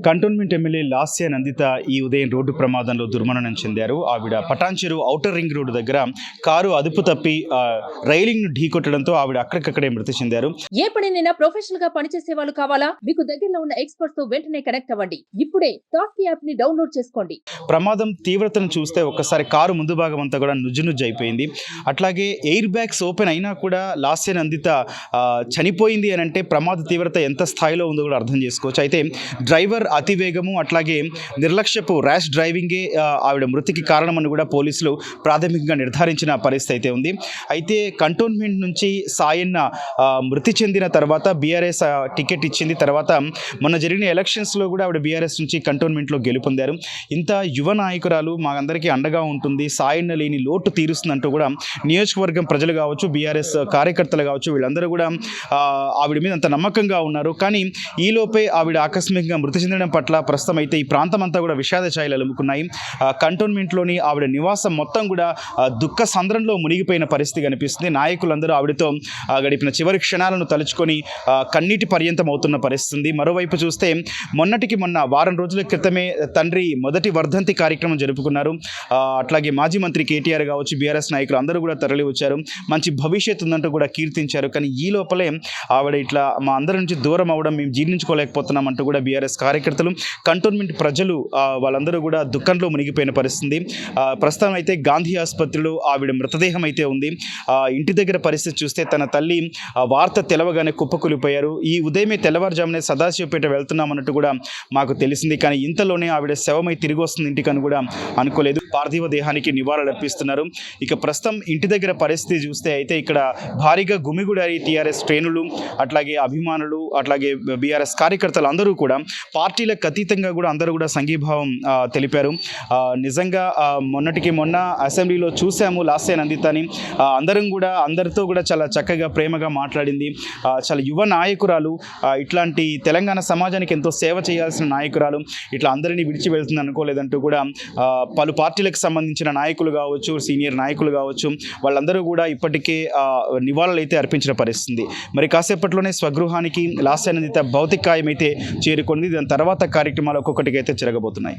Cantonment MLA Lasya Nanditha ఈ ఉదయం road ప్రమాదంలో దుర్మరణం చెందారు. ఆవిడ పటాన్చెరు ఔటర్ రింగ్ రోడ్డు దగ్గర కారు అదుపు తప్పి రైలింగ్ ను ఢీకొట్టడంతో ఆవిడ అక్కడికక్కడే మృతి చెందారు. ఏ పనినైనా ప్రొఫెషనల్ గా పనిచేసే వాళ్ళు కావాలా? మీకు దగ్గరలో ఉన్న ఎక్స్పర్ట్స్ తో వెంటనే కనెక్ట్ అవ్వండి. ఇప్పుడే టాస్క్ యాప్ ని డౌన్లోడ్ చేసుకోండి. ప్రమాదం తీవ్రతను చూస్తే ఒక్కసారి కారు ముందు భాగం అంతా కూడా నుజ్జు అయిపోయింది. అట్లాగే ఎయిర్ బ్యాగ్స్ ఓపెన్ అయినా కూడా లాస్య నందిత చనిపోయింది అని అంటే ప్రమాద తీవ్రత ఎంత స్థాయిలో ఉందో కూడా అర్థం చేసుకోవచ్చు. అయితే డ్రైవర్ అతివేగము అట్లాగే నిర్లక్ష్యపు ర్యాష్ డ్రైవింగే ఆవిడ మృతికి కారణమని కూడా పోలీసులు ప్రాథమికంగా నిర్ధారించిన పరిస్థితి అయితే ఉంది. అయితే కంటోన్మెంట్ నుంచి సాయన్న మృతి చెందిన తర్వాత బీఆర్ఎస్ టికెట్ ఇచ్చింది. తర్వాత మొన్న జరిగిన ఎలక్షన్స్లో కూడా ఆవిడ బీఆర్ఎస్ నుంచి కంటోన్మెంట్లో గెలుపొందారు. ఇంత యువ నాయకురాలు మా అందరికీ అండగా ఉంటుంది, సాయన్న లేని లోటు తీరుస్తుందంటూ కూడా నియోజకవర్గం ప్రజలు కావచ్చు, బీఆర్ఎస్ కార్యకర్తలు కావచ్చు, వీళ్ళందరూ కూడా ఆవిడ మీద అంత నమ్మకంగా ఉన్నారు. కానీ ఈలోపే ఆవిడ ఆకస్మికంగా మృతి చెందడం పట్ల ప్రస్తుతం అయితే ఈ ప్రాంతం అంతా కూడా విషాద ఛాయలు అలుముకున్నాయి. కంటోన్మెంట్లోని ఆవిడ నివాసం మొత్తం కూడా దుఃఖ సంద్రంలో మునిగిపోయిన పరిస్థితి కనిపిస్తుంది. నాయకులందరూ ఆవిడతో గడిపిన చివరి క్షణాలను తలుచుకొని కన్నీటి పర్యంతం అవుతున్న పరిస్థితి. మరోవైపు చూస్తే మొన్నటికి మొన్న వారం రోజుల క్రితమే తండ్రి మొదటి వర్ధంతి కార్యక్రమం జరుపుకున్నారు. అట్లాగే మాజీ మంత్రి కేటీఆర్ కావచ్చు, బీఆర్ఎస్ నాయకులు అందరూ కూడా తరలి వచ్చారు. మంచి భవిష్యత్తు ఉందంటూ కూడా కీర్తించారు. కానీ ఈ లోపలే ఆవిడ ఇట్లా మా అందరి నుంచి దూరం అవ్వడం మేము జీర్ణించుకోలేకపోతున్నాం అంటూ కూడా బీఆర్ఎస్ కార్యకర్తలు, కంటోన్మెంట్ ప్రజలు వాళ్ళందరూ కూడా దుఃఖంలో మునిగిపోయిన పరిస్థితి. ప్రస్తుతం అయితే గాంధీ ఆసుపత్రిలో ఆవిడ మృతదేహం అయితే ఉంది. ఇంటి దగ్గర పరిస్థితి చూస్తే తన తల్లి వార్త తెలవగానే కుప్పకూలిపోయారు. ఈ ఉదయమే తెల్లవారుజామునే సదాశివపేట వెళ్తున్నామన్నట్టు కూడా మాకు తెలిసింది. కానీ ఇంతలోనే ఆవిడ శవమై తిరిగి వస్తుంది ఇంటికని కూడా అనుకోలేదు. పార్థివ దేహానికి నివాళులు అర్పిస్తున్నారు. ఇక ప్రస్తుతం ఇంటి దగ్గర పరిస్థితి చూస్తే అయితే ఇక్కడ భారీగా గుమిగూడారి టీఆర్ఎస్ శ్రేణులు, అట్లాగే అభిమానులు, అట్లాగే బీఆర్ఎస్ కార్యకర్తలు అందరూ కూడా పార్టీలకు అతీతంగా కూడా అందరూ కూడా సంఘీభావం తెలిపారు. నిజంగా మొన్నటికి మొన్న అసెంబ్లీలో చూసాము లాస్య నందితని. అందరితో కూడా చాలా చక్కగా ప్రేమగా మాట్లాడింది. చాలా యువ నాయకురాలు, ఇట్లాంటి తెలంగాణ సమాజానికి ఎంతో సేవ చేయాల్సిన నాయకురాలు ఇట్లా అందరినీ విడిచి వెళ్తుంది అనుకోలేదంటూ కూడా పలు పార్టీలకు సంబంధించిన నాయకులు కావచ్చు, సీనియర్ నాయకులు కావచ్చు, వాళ్ళందరూ కూడా ఇప్పటికే నివాళులు అయితే అర్పించిన పరిస్థితి. మరి కాసేపట్లోనే స్వగృహానికి లాస్య నందిత భౌతికాయం అయితే చేరుకుంది. దాని తర్వాత కార్యక్రమాలు ఒక్కొక్కటిగా అయితే జరగబోతున్నాయి.